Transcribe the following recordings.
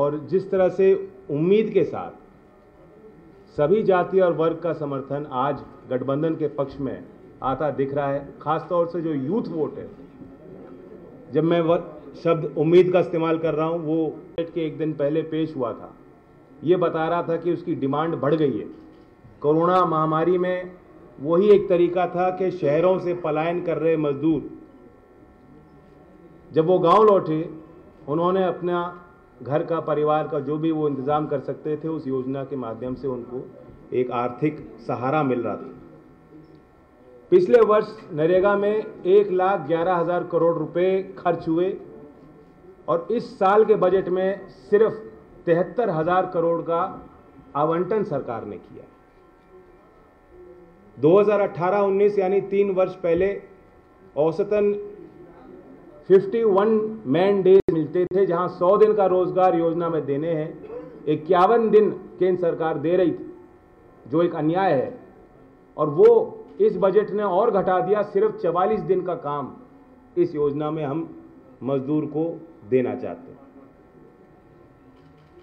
और जिस तरह से उम्मीद के साथ सभी जाति और वर्ग का समर्थन आज गठबंधन के पक्ष में आता दिख रहा है, खासतौर से जो यूथ वोट है। जब मैं शब्द उम्मीद का इस्तेमाल कर रहा हूं, वो बजट के एक दिन पहले पेश हुआ था, ये बता रहा था कि उसकी डिमांड बढ़ गई है। कोरोना महामारी में वही एक तरीका था कि शहरों से पलायन कर रहे मजदूर जब वो गांव लौटे, उन्होंने अपना घर का, परिवार का जो भी वो इंतजाम कर सकते थे, उस योजना के माध्यम से उनको एक आर्थिक सहारा मिल रहा था। पिछले वर्ष नरेगा में 1,11,000 करोड़ रुपए खर्च हुए और इस साल के बजट में सिर्फ 73,000 करोड़ का आवंटन सरकार ने किया। 2018-19 यानी 3 वर्ष पहले औसतन 51 मैन डेज मिलते थे, जहां 100 दिन का रोजगार योजना में देने हैं। 51 दिन केंद्र सरकार दे रही थी, जो एक अन्याय है, और वो इस बजट ने और घटा दिया। सिर्फ 44 दिन का काम इस योजना में हम मजदूर को देना चाहते हैं।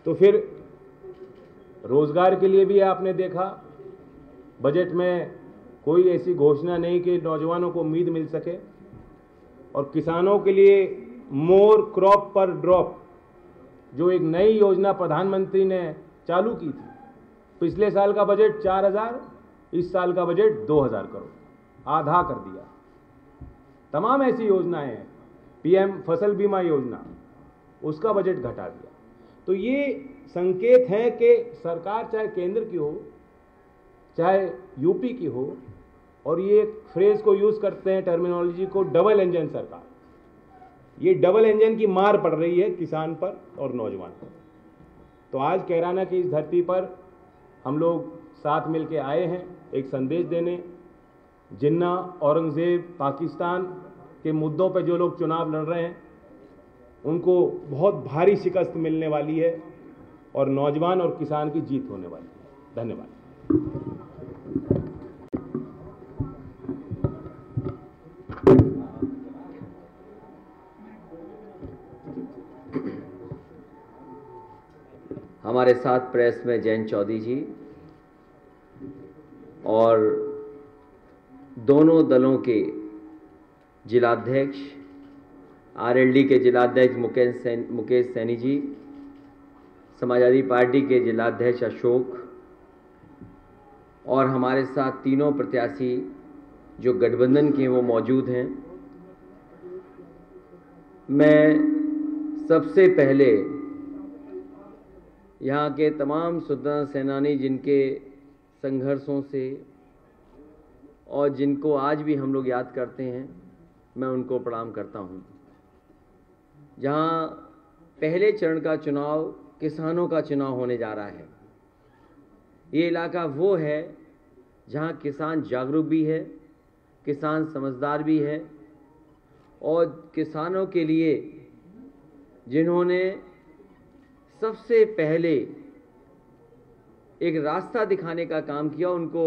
तो फिर रोजगार के लिए भी आपने देखा, बजट में कोई ऐसी घोषणा नहीं कि नौजवानों को उम्मीद मिल सके। और किसानों के लिए मोर क्रॉप पर ड्रॉप, जो एक नई योजना प्रधानमंत्री ने चालू की थी। पिछले साल का बजट 4,000, इस साल का बजट 2,000 करोड़, आधा कर दिया। तमाम ऐसी योजनाएं हैं, पीएम फसल बीमा योजना, उसका बजट घटा दिया। तो ये संकेत है कि सरकार चाहे केंद्र की हो चाहे यूपी की हो, और ये एक फ्रेज को यूज करते हैं, टर्मिनोलॉजी को, डबल इंजन सरकार। ये डबल इंजन की मार पड़ रही है किसान पर और नौजवान पर। तो आज कैराना की इस धरती पर हम लोग साथ मिलकर आए हैं एक संदेश देने। जिन्ना, औरंगजेब, पाकिस्तान के मुद्दों पर जो लोग चुनाव लड़ रहे हैं, उनको बहुत भारी शिकस्त मिलने वाली है और नौजवान और किसान की जीत होने वाली है। धन्यवाद। हमारे साथ प्रेस में जयंत चौधरी जी और दोनों दलों के जिलाध्यक्ष, आरएलडी के जिलाध्यक्ष मुकेश सैनी जी, समाजवादी पार्टी के जिलाध्यक्ष अशोक, और हमारे साथ तीनों प्रत्याशी जो गठबंधन के वो मौजूद हैं। मैं सबसे पहले यहाँ के तमाम स्वतंत्रता सेनानी जिनके संघर्षों से और जिनको आज भी हम लोग याद करते हैं, मैं उनको प्रणाम करता हूँ। जहाँ पहले चरण का चुनाव किसानों का चुनाव होने जा रहा है, ये इलाका वो है जहाँ किसान जागरूक भी है, किसान समझदार भी है, और किसानों के लिए जिन्होंने सबसे पहले एक रास्ता दिखाने का काम किया, उनको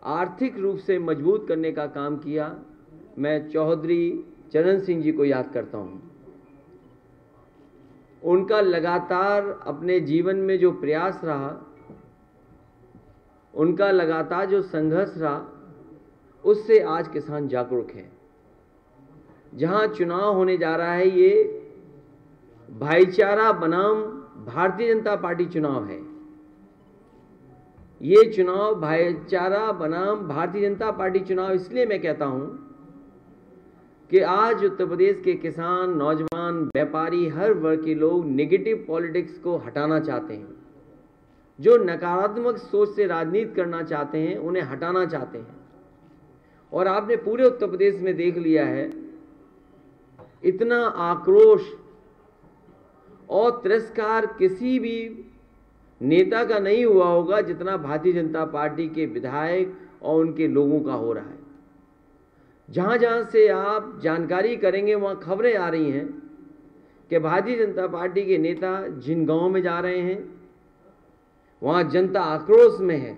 आर्थिक रूप से मजबूत करने का काम किया, मैं चौधरी चरण सिंह जी को याद करता हूँ। उनका लगातार अपने जीवन में जो प्रयास रहा, उनका लगातार जो संघर्ष रहा, उससे आज किसान जागरूक है। जहां चुनाव होने जा रहा है, ये भाईचारा बनाम भारतीय जनता पार्टी चुनाव है। ये चुनाव भाईचारा बनाम भारतीय जनता पार्टी चुनाव इसलिए मैं कहता हूं कि आज उत्तर प्रदेश के किसान, नौजवान, व्यापारी, हर वर्ग के लोग नेगेटिव पॉलिटिक्स को हटाना चाहते हैं। जो नकारात्मक सोच से राजनीति करना चाहते हैं, उन्हें हटाना चाहते हैं। और आपने पूरे उत्तर प्रदेश में देख लिया है, इतना आक्रोश और तिरस्कार किसी भी नेता का नहीं हुआ होगा जितना भारतीय जनता पार्टी के विधायक और उनके लोगों का हो रहा है। जहां जहां से आप जानकारी करेंगे, वहां खबरें आ रही हैं कि भारतीय जनता पार्टी के नेता जिन गांवों में जा रहे हैं, वहां जनता आक्रोश में है,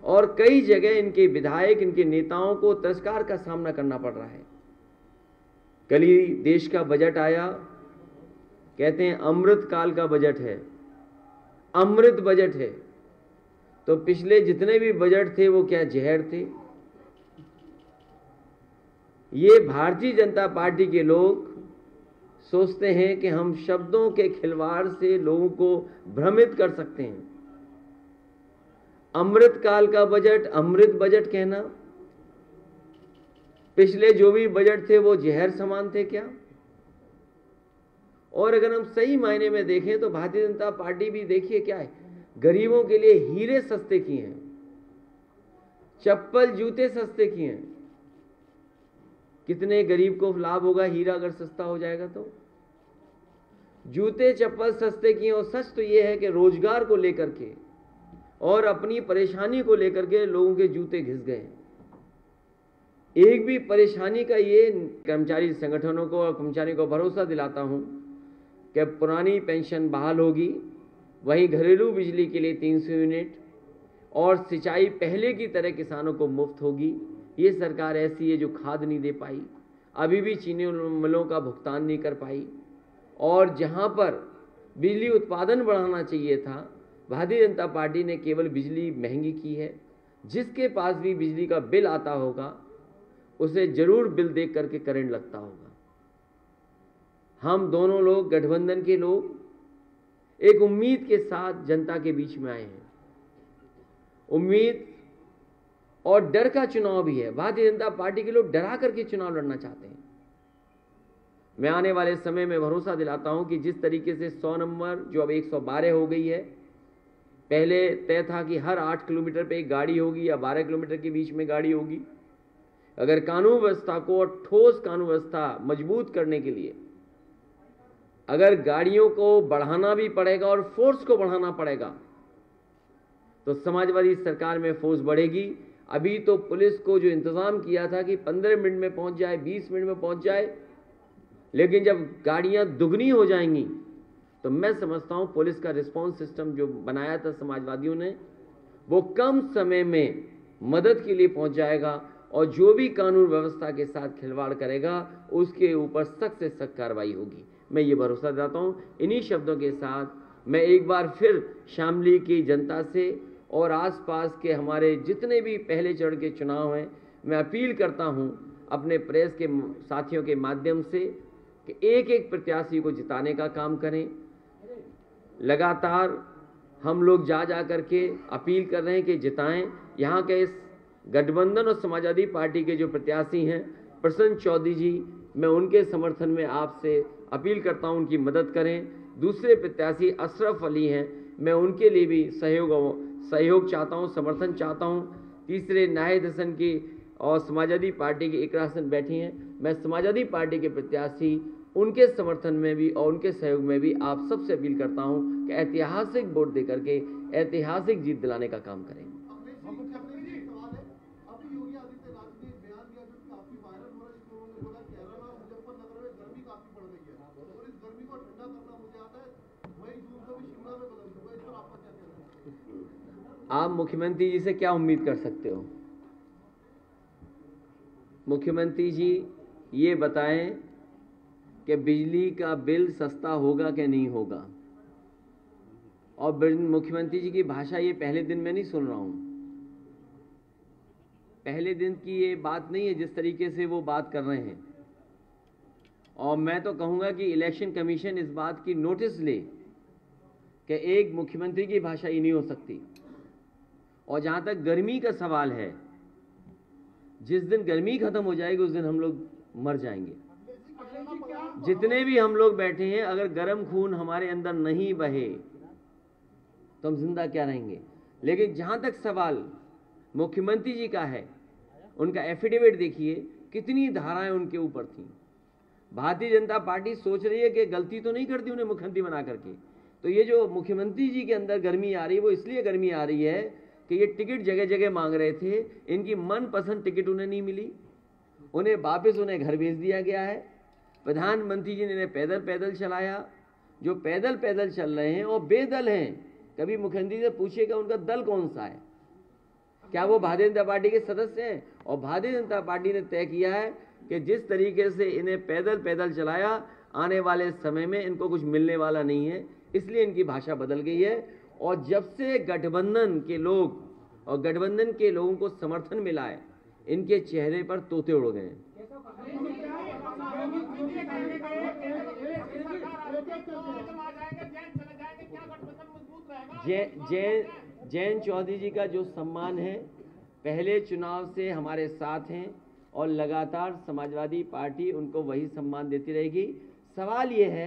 और कई जगह इनके विधायक, इनके नेताओं को तिरस्कार का सामना करना पड़ रहा है। कल ही देश का बजट आया, कहते हैं अमृत काल का बजट है, अमृत बजट है। तो पिछले जितने भी बजट थे वो क्या जहर थे? ये भारतीय जनता पार्टी के लोग सोचते हैं कि हम शब्दों के खिलवाड़ से लोगों को भ्रमित कर सकते हैं। अमृत काल का बजट, अमृत बजट कहना, पिछले जो भी बजट थे वो जहर समान थे क्या? और अगर हम सही मायने में देखें तो भारतीय जनता पार्टी भी देखिए क्या है, गरीबों के लिए हीरे सस्ते किए हैं, चप्पल जूते सस्ते किए हैं। कितने गरीब को लाभ होगा हीरा अगर सस्ता हो जाएगा तो? जूते चप्पल सस्ते किए। और सच तो यह है कि रोजगार को लेकर के और अपनी परेशानी को लेकर के लोगों के जूते घिस गए। एक भी परेशानी का ये कर्मचारी संगठनों को और कर्मचारियों को भरोसा दिलाता हूं कि पुरानी पेंशन बहाल होगी, वहीं घरेलू बिजली के लिए 300 यूनिट और सिंचाई पहले की तरह किसानों को मुफ्त होगी। ये सरकार ऐसी है जो खाद नहीं दे पाई, अभी भी चीनी मिलों का भुगतान नहीं कर पाई, और जहां पर बिजली उत्पादन बढ़ाना चाहिए था, भारतीय जनता पार्टी ने केवल बिजली महंगी की है। जिसके पास भी बिजली का बिल आता होगा उसे जरूर बिल देख करके करंट लगता होगा। हम दोनों लोग, गठबंधन के लोग, एक उम्मीद के साथ जनता के बीच में आए हैं। उम्मीद और डर का चुनाव भी है। भारतीय जनता पार्टी के लोग डरा करके चुनाव लड़ना चाहते हैं। मैं आने वाले समय में भरोसा दिलाता हूं कि जिस तरीके से 100 नंबर जो अब 112 हो गई है, पहले तय था कि हर 8 किलोमीटर पे एक गाड़ी होगी या 12 किलोमीटर के बीच में गाड़ी होगी। अगर कानून व्यवस्था को और ठोस कानून व्यवस्था मजबूत करने के लिए अगर गाड़ियों को बढ़ाना भी पड़ेगा और फोर्स को बढ़ाना पड़ेगा तो समाजवादी सरकार में फोर्स बढ़ेगी। अभी तो पुलिस को जो इंतजाम किया था कि 15 मिनट में पहुंच जाए, 20 मिनट में पहुंच जाए, लेकिन जब गाड़ियां दुगनी हो जाएंगी तो मैं समझता हूं पुलिस का रिस्पांस सिस्टम जो बनाया था समाजवादियों ने, वो कम समय में मदद के लिए पहुंच जाएगा और जो भी कानून व्यवस्था के साथ खिलवाड़ करेगा उसके ऊपर सख्त से सख्त कार्रवाई होगी। मैं ये भरोसा देता हूं। इन्हीं शब्दों के साथ मैं एक बार फिर शामली की जनता से और आसपास के हमारे जितने भी पहले चरण के चुनाव हैं, मैं अपील करता हूं अपने प्रेस के साथियों के माध्यम से कि एक एक प्रत्याशी को जिताने का काम करें। लगातार हम लोग जा करके अपील कर रहे हैं कि जिताएं। यहाँ के इस गठबंधन और समाजवादी पार्टी के जो प्रत्याशी हैं प्रसन्न चौधरी जी, मैं उनके समर्थन में आपसे अपील करता हूं उनकी मदद करें। दूसरे प्रत्याशी अशरफ अली हैं, मैं उनके लिए भी सहयोग चाहता हूं, समर्थन चाहता हूं। तीसरे नाहिद हसन की और समाजवादी पार्टी की इकरा हसन बैठी हैं, मैं समाजवादी पार्टी के प्रत्याशी उनके समर्थन में भी और उनके सहयोग में भी आप सबसे अपील करता हूं कि ऐतिहासिक वोट देकर के ऐतिहासिक जीत दिलाने का काम करें। आप मुख्यमंत्री जी से क्या उम्मीद कर सकते हो? मुख्यमंत्री जी ये बताएं कि बिजली का बिल सस्ता होगा कि नहीं होगा। और मुख्यमंत्री जी की भाषा ये पहले दिन में नहीं सुन रहा हूं, पहले दिन की ये बात नहीं है जिस तरीके से वो बात कर रहे हैं। और मैं तो कहूंगा कि इलेक्शन कमीशन इस बात की नोटिस ले कि एक मुख्यमंत्री की भाषा ही नहीं हो सकती। और जहां तक गर्मी का सवाल है, जिस दिन गर्मी खत्म हो जाएगी उस दिन हम लोग मर जाएंगे। जितने भी हम लोग बैठे हैं, अगर गर्म खून हमारे अंदर नहीं बहे तो हम जिंदा क्या रहेंगे। लेकिन जहां तक सवाल मुख्यमंत्री जी का है, उनका एफिडेविट देखिए, कितनी धाराएं उनके ऊपर थी। भारतीय जनता पार्टी सोच रही है कि गलती तो नहीं करती उन्हें मुख्यमंत्री बना करके। तो ये जो मुख्यमंत्री जी के अंदर गर्मी आ रही है, वो इसलिए गर्मी आ रही है कि ये टिकट जगह जगह मांग रहे थे, इनकी मनपसंद टिकट उन्हें नहीं मिली, उन्हें वापस उन्हें घर भेज दिया गया है। प्रधानमंत्री जी ने इन्हें पैदल पैदल चलाया। जो पैदल पैदल चल रहे हैं और बेदल हैं, कभी मुख्यमंत्री से पूछिएगा उनका दल कौन सा है, क्या वो भारतीय जनता पार्टी के सदस्य हैं? और भारतीय जनता पार्टी ने तय किया है कि जिस तरीके से इन्हें पैदल पैदल चलाया, आने वाले समय में इनको कुछ मिलने वाला नहीं है, इसलिए इनकी भाषा बदल गई है। और जब से गठबंधन के लोग और गठबंधन के लोगों को समर्थन मिला है, इनके चेहरे पर तोते उड़ गए हैं। जयंत चौधरी जी का जो सम्मान है, पहले चुनाव से हमारे साथ हैं और लगातार समाजवादी पार्टी उनको वही सम्मान देती रहेगी। सवाल ये है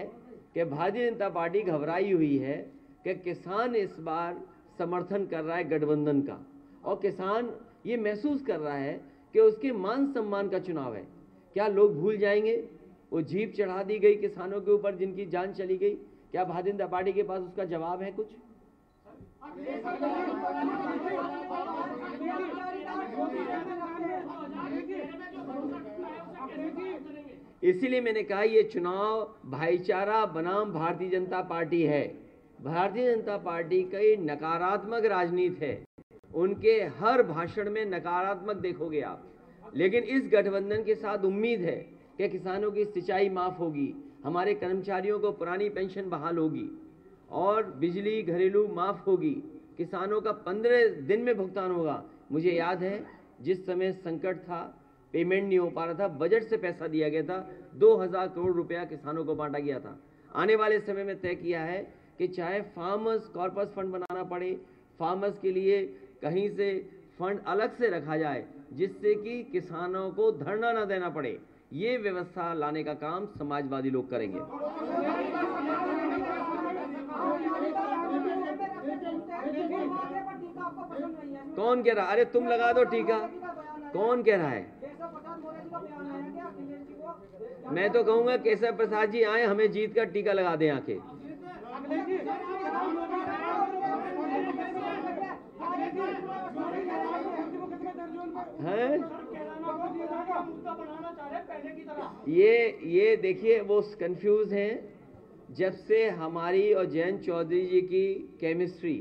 कि भारतीय जनता पार्टी घबराई हुई है कि किसान इस बार समर्थन कर रहा है गठबंधन का, और किसान ये महसूस कर रहा है कि उसके मान सम्मान का चुनाव है। क्या लोग भूल जाएंगे वो जीप चढ़ा दी गई किसानों के ऊपर जिनकी जान चली गई? क्या भारतीय जनता पार्टी के पास उसका जवाब है कुछ? इसीलिए मैंने कहा ये चुनाव भाईचारा बनाम भारतीय जनता पार्टी है। भारतीय जनता पार्टी की नकारात्मक राजनीति है, उनके हर भाषण में नकारात्मक देखोगे आप। लेकिन इस गठबंधन के साथ उम्मीद है कि किसानों की सिंचाई माफ होगी, हमारे कर्मचारियों को पुरानी पेंशन बहाल होगी और बिजली घरेलू माफ होगी, किसानों का 15 दिन में भुगतान होगा। मुझे याद है जिस समय संकट था, पेमेंट नहीं हो पा रहा था, बजट से पैसा दिया गया था, 2000 करोड़ रुपया किसानों को बांटा गया था। आने वाले समय में तय किया है कि चाहे फार्मर्स कॉर्पस फंड बनाना पड़े, फार्मर्स के लिए कहीं से फंड अलग से रखा जाए जिससे कि किसानों को धरना न देना पड़े, ये व्यवस्था लाने का काम समाजवादी लोग करेंगे। कौन कह रहा? अरे तुम लगा दो टीका। कौन कह रहा है? मैं तो कहूंगा केशव प्रसाद जी आए, हमें जीत का टीका लगा दें आके। हैं? ये देखिए वो कंफ्यूज हैं। जब से हमारी और जयंत चौधरी जी की केमिस्ट्री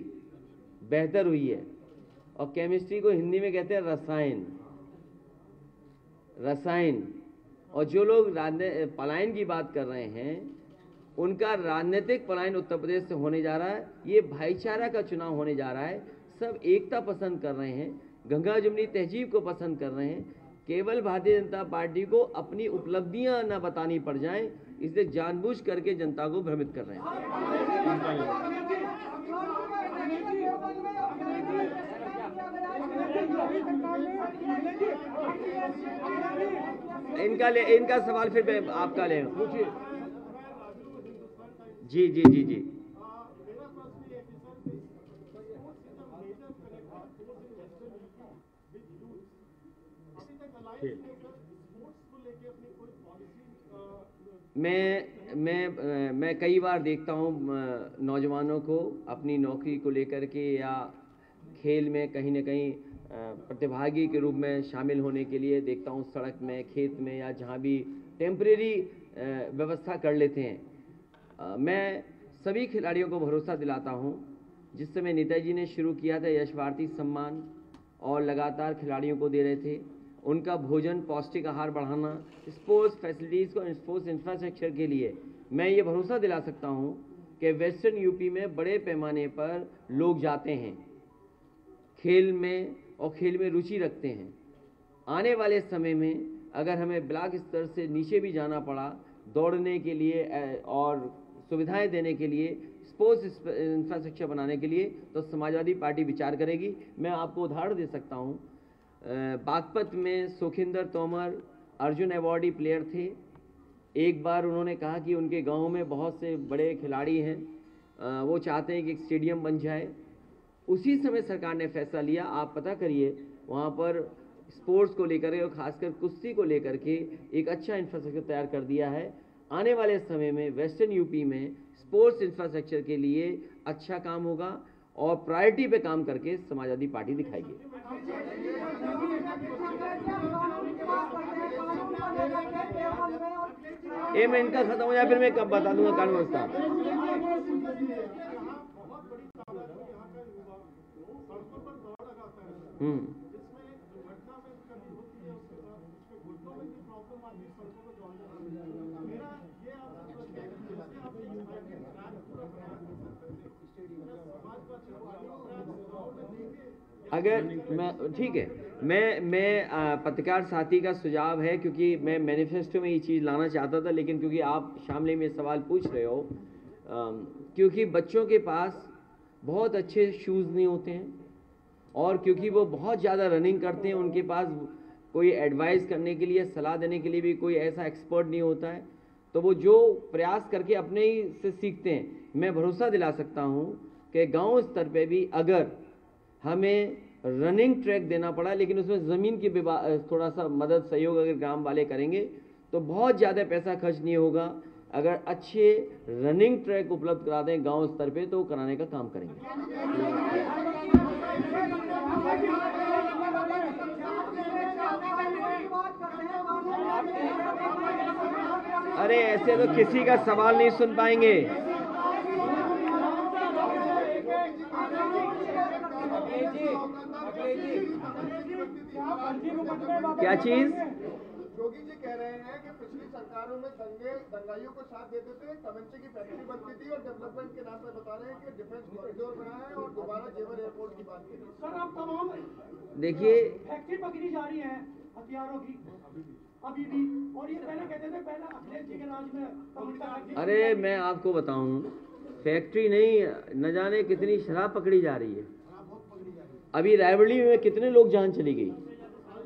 बेहतर हुई है, और केमिस्ट्री को हिंदी में कहते हैं रसायन, और जो लोग पलायन की बात कर रहे हैं, उनका राजनीतिक पलायन उत्तर प्रदेश से होने जा रहा है। ये भाईचारा का चुनाव होने जा रहा है। सब एकता पसंद कर रहे हैं, गंगा जमुनी तहजीब को पसंद कर रहे हैं। केवल भारतीय जनता पार्टी को अपनी उपलब्धियां न बतानी पड़ जाएं, इसलिए जानबूझ करके जनता को भ्रमित कर रहे हैं। इनका सवाल फिर आपका ले। जी जी जी जी। मैं कई बार देखता हूँ नौजवानों को अपनी नौकरी को लेकर के या खेल में कहीं न कहीं प्रतिभागी के रूप में शामिल होने के लिए देखता हूँ, सड़क में, खेत में या जहाँ भी टेम्परेरी व्यवस्था कर लेते हैं। मैं सभी खिलाड़ियों को भरोसा दिलाता हूँ, जिस समय नेताजी ने शुरू किया था यश भारती सम्मान और लगातार खिलाड़ियों को दे रहे थे, उनका भोजन, पौष्टिक आहार बढ़ाना, स्पोर्ट्स फैसिलिटीज़ को, स्पोर्ट्स इंफ्रास्ट्रक्चर के लिए मैं ये भरोसा दिला सकता हूँ कि वेस्टर्न यूपी में बड़े पैमाने पर लोग जाते हैं खेल में और खेल में रुचि रखते हैं। आने वाले समय में अगर हमें ब्लॉक स्तर से नीचे भी जाना पड़ा दौड़ने के लिए और सुविधाएं देने के लिए, स्पोर्ट्स इंफ्रास्ट्रक्चर बनाने के लिए, तो समाजवादी पार्टी विचार करेगी। मैं आपको उदाहरण दे सकता हूँ, बागपत में सुखिंदर तोमर अर्जुन अवॉर्डी प्लेयर थे। एक बार उन्होंने कहा कि उनके गांव में बहुत से बड़े खिलाड़ी हैं, वो चाहते हैं कि एक स्टेडियम बन जाए। उसी समय सरकार ने फैसला लिया, आप पता करिए, वहाँ पर स्पोर्ट्स को लेकर के और खासकर कुश्ती को लेकर के एक अच्छा इंफ्रास्ट्रक्चर तैयार कर दिया है। आने वाले समय में वेस्टर्न यूपी में स्पोर्ट्स इंफ्रास्ट्रक्चर के लिए अच्छा काम होगा और प्रायोरिटी पे काम करके समाजवादी पार्टी दिखाएगी। एक मिनट का खत्म हो जाए फिर मैं कब बता दूंगा कानून व्यवस्था। अगर मैं ठीक है, मैं पत्रकार साथी का सुझाव है, क्योंकि मैं मैनिफेस्टो में ये चीज़ लाना चाहता था, लेकिन क्योंकि आप शामली में सवाल पूछ रहे हो, क्योंकि बच्चों के पास बहुत अच्छे शूज़ नहीं होते हैं और क्योंकि वो बहुत ज़्यादा रनिंग करते हैं, उनके पास कोई एडवाइस करने के लिए, सलाह देने के लिए भी कोई ऐसा एक्सपर्ट नहीं होता है, तो वो जो प्रयास करके अपने ही से सीखते हैं। मैं भरोसा दिला सकता हूँ कि गांव स्तर पे भी अगर हमें रनिंग ट्रैक देना पड़ा, लेकिन उसमें ज़मीन की थोड़ा सा मदद सहयोग अगर ग्राम वाले करेंगे तो बहुत ज़्यादा पैसा खर्च नहीं होगा। अगर अच्छे रनिंग ट्रैक उपलब्ध करा दें गांव स्तर पे तो कराने का काम करेंगे। अरे ऐसे तो किसी का सवाल नहीं सुन पाएंगे। क्या चीज? योगी जी कह रहे हैं कि पिछली सरकारों में दंगाइयों को साथ देते थे, तमंचे की फैक्ट्री बनती थी और डेवलपमेंट के नाम पर बता रहे हैं कि डिफेंस कॉरिडोर बना है और दोबारा जेवर एयरपोर्ट की बात करें। सर आप तमाम देखिए फैक्ट्री पकड़ी जा रही है हथियारों की अभी भी, और ये पहले कहते थे पहले अखिलेश जी के राज में। अरे मैं आपको बताऊं, फैक्ट्री नहीं, न जाने कितनी शराब पकड़ी जा रही है। अभी रायबरेली में कितने लोग जान चली गई,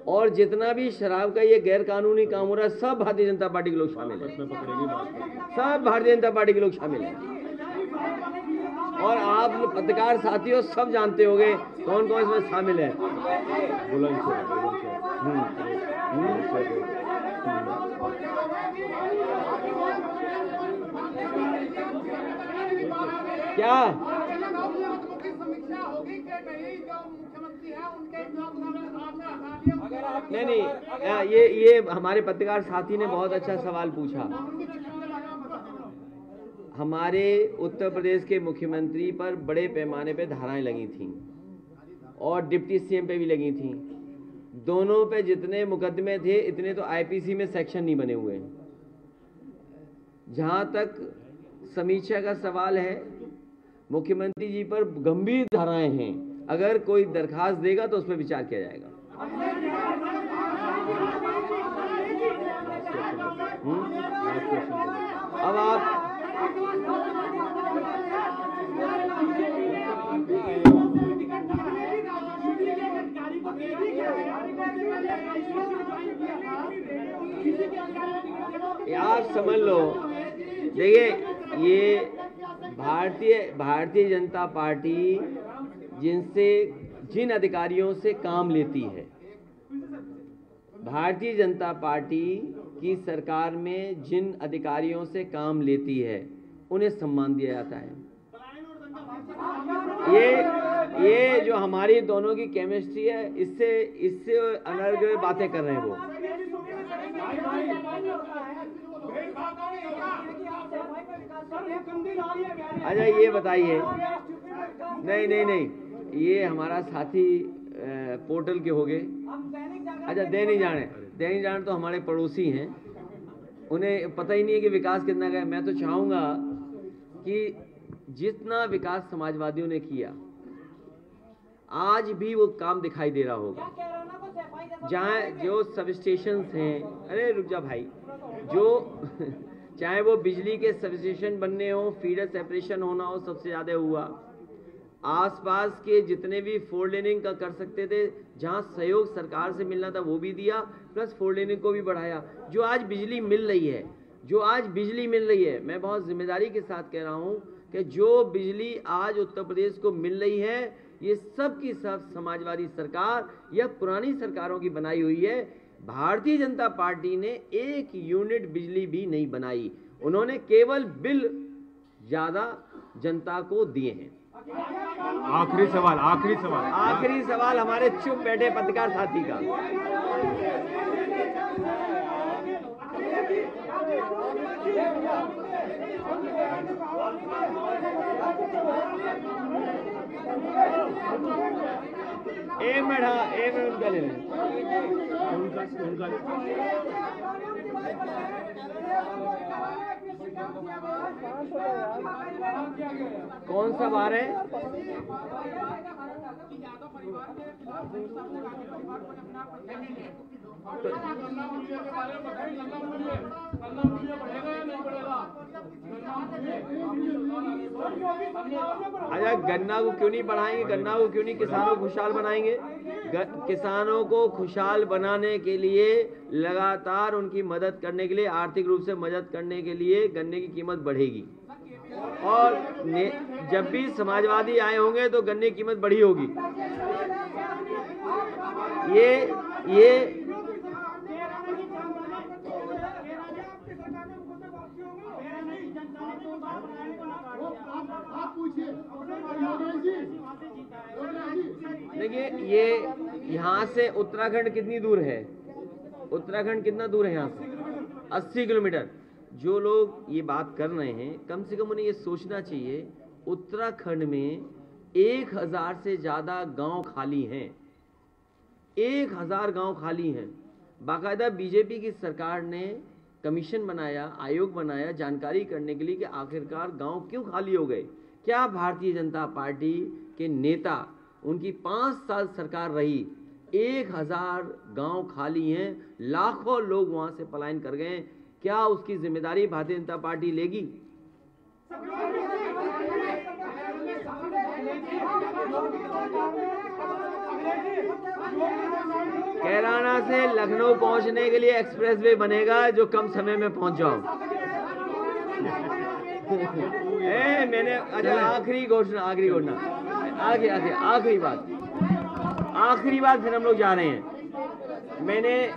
और जितना भी शराब का ये गैर कानूनी काम हो रहा है सब भारतीय जनता पार्टी के लोग शामिल हैं, सब भारतीय जनता पार्टी के लोग शामिल हैं। और आप पत्रकार साथियों सब जानते होंगे कौन कौन इसमें शामिल है। क्या नहीं, ये हमारे पत्रकार साथी ने बहुत अच्छा सवाल पूछा। हमारे उत्तर प्रदेश के मुख्यमंत्री पर बड़े पैमाने पे धाराएं लगी थीं और डिप्टी सीएम पे भी लगी थीं। दोनों पे जितने मुकदमे थे इतने तो आईपीसी में सेक्शन नहीं बने हुए। जहां तक समीक्षा का सवाल है, मुख्यमंत्री जी पर गंभीर धाराएं हैं, अगर कोई दरखास्त देगा तो उस पर विचार किया जाएगा। अब आप समझ लो, देखिए ये भारतीय जनता पार्टी जिन अधिकारियों से काम लेती है, भारतीय जनता पार्टी की सरकार में जिन अधिकारियों से काम लेती है उन्हें सम्मान दिया जाता है। ये जो हमारी दोनों की केमिस्ट्री है, इससे अनर्गल बातें कर रहे हैं वो। अच्छा ये बताइए, नहीं, ये हमारा साथी पोर्टल के हो गए। अच्छा दैनिक जाने तो हमारे पड़ोसी हैं, उन्हें पता ही नहीं है कि विकास कितना गया। मैं तो चाहूँगा कि जितना विकास समाजवादियों ने किया आज भी वो काम दिखाई दे रहा होगा। जहाँ जो सब स्टेशन हैं, अरे रुक जा भाई, जो चाहे वो बिजली के सब स्टेशन बनने हो, फीडर सेपरेशन होना हो, सबसे ज़्यादा हुआ। आसपास के जितने भी फोर लेनिंग का कर सकते थे, जहाँ सहयोग सरकार से मिलना था वो भी दिया, प्लस फोर लेनिंग को भी बढ़ाया। जो आज बिजली मिल रही है, मैं बहुत जिम्मेदारी के साथ कह रहा हूँ कि जो बिजली आज उत्तर प्रदेश को मिल रही है, ये सब की सब समाजवादी सरकार या पुरानी सरकारों की बनाई हुई है। भारतीय जनता पार्टी ने एक यूनिट बिजली भी नहीं बनाई, उन्होंने केवल बिल ज्यादा जनता को दिए हैं। आखिरी सवाल हमारे चुप बैठे पत्रकार साथी का। एक मिनट उनका ले लें। कौन सा बार है? यादव परिवार के खिलाफ आपने गांधी परिवार को अपना प्रत्याशी है। अच्छा, गन्ना को क्यों नहीं बढ़ाएंगे? गन्ना को क्यों नहीं किसानों को खुशहाल बनाएंगे? किसानों को खुशहाल बनाने के लिए, लगातार उनकी मदद करने के लिए, आर्थिक रूप से मदद करने के लिए गन्ने की कीमत बढ़ेगी। और जब भी समाजवादी आए होंगे तो गन्ने की कीमत बढ़ी होगी। ये देखिए, ये यहाँ से उत्तराखंड कितनी दूर है? उत्तराखंड कितना दूर है यहाँ से? 80 किलोमीटर। जो लोग ये बात कर रहे हैं, कम से कम उन्हें ये सोचना चाहिए, उत्तराखंड में 1000 से ज़्यादा गांव खाली हैं। 1000 गांव खाली हैं। बाकायदा बीजेपी की सरकार ने कमीशन बनाया, आयोग बनाया जानकारी करने के लिए कि आखिरकार गांव क्यों खाली हो गए। क्या भारतीय जनता पार्टी के नेता, उनकी 5 साल सरकार रही, 1000 गांव खाली हैं, लाखों लोग वहां से पलायन कर गए। क्या उसकी जिम्मेदारी भारतीय जनता पार्टी लेगी? कैराना से लखनऊ पहुंचने के लिए एक्सप्रेसवे बनेगा जो कम समय में पहुंच जाओ। मैंने अच्छा, आखिरी घोषणा आखिरी बात फिर हम लोग जा रहे हैं। मैंने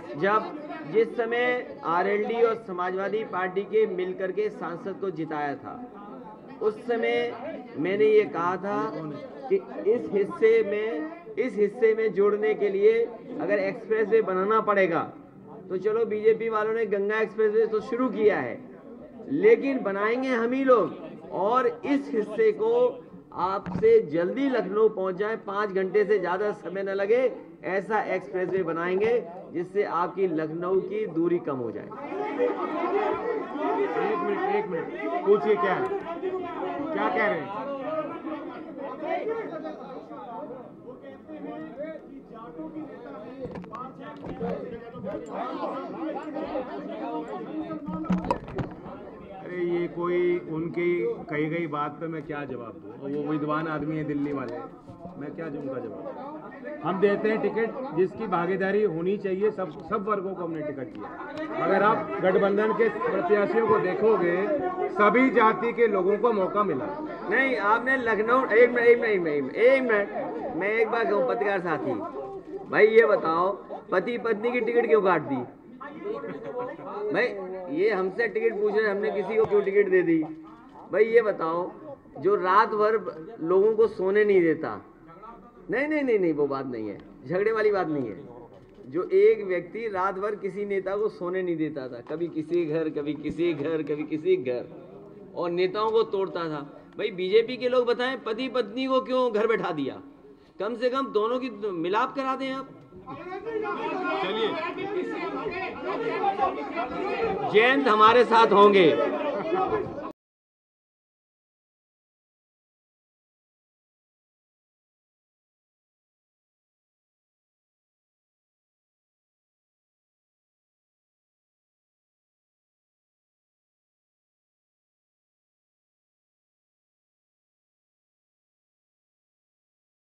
जिस समय आरएलडी और समाजवादी पार्टी के मिलकर के सांसद को जिताया था, उस समय मैंने ये कहा था कि इस हिस्से में जोड़ने के लिए अगर एक्सप्रेसवे बनाना पड़ेगा तो चलो, बीजेपी वालों ने गंगा एक्सप्रेसवे तो शुरू किया है, लेकिन बनाएंगे हम ही लोग। और इस हिस्से को आपसे जल्दी लखनऊ पहुंच जाए, 5 घंटे से ज्यादा समय न लगे, ऐसा एक्सप्रेसवे बनाएंगे जिससे आपकी लखनऊ की दूरी कम हो जाए। एक मिनट पूछिए, क्या कह रहे हैं? अरे ये कोई उनकी कही गई बात पे मैं क्या जवाब दूँ? वो विद्वान आदमी है दिल्ली वाले, मैं क्या दूंगा जवाब? हम देते हैं टिकट, जिसकी भागीदारी होनी चाहिए, सब वर्गों को हमने टिकट दिया। अगर आप गठबंधन के प्रत्याशियों को देखोगे, सभी जाति के लोगों को मौका मिला। नहीं, आपने लखनऊ, एक मिनट, मैं एक बार कहूँ, पत्रकार साथी भाई, ये बताओ, पति पत्नी की टिकट क्यों काट दी? भाई ये हमसे टिकट पूछ रहे, हमने किसी को क्यों टिकट दे दी? भाई ये बताओ, जो रात भर लोगों को सोने नहीं देता, नहीं, वो बात नहीं है, झगड़े वाली बात नहीं है। जो एक व्यक्ति रात भर किसी नेता को सोने नहीं देता था, कभी किसी घर, कभी किसी घर, कभी किसी घर, और नेताओं को तोड़ता था। भाई बीजेपी के लोग बताएं, पति पत्नी को क्यों घर बैठा दिया? कम से कम दोनों की मिलाप करा दें आप। चलिए, जयंत हमारे साथ होंगे।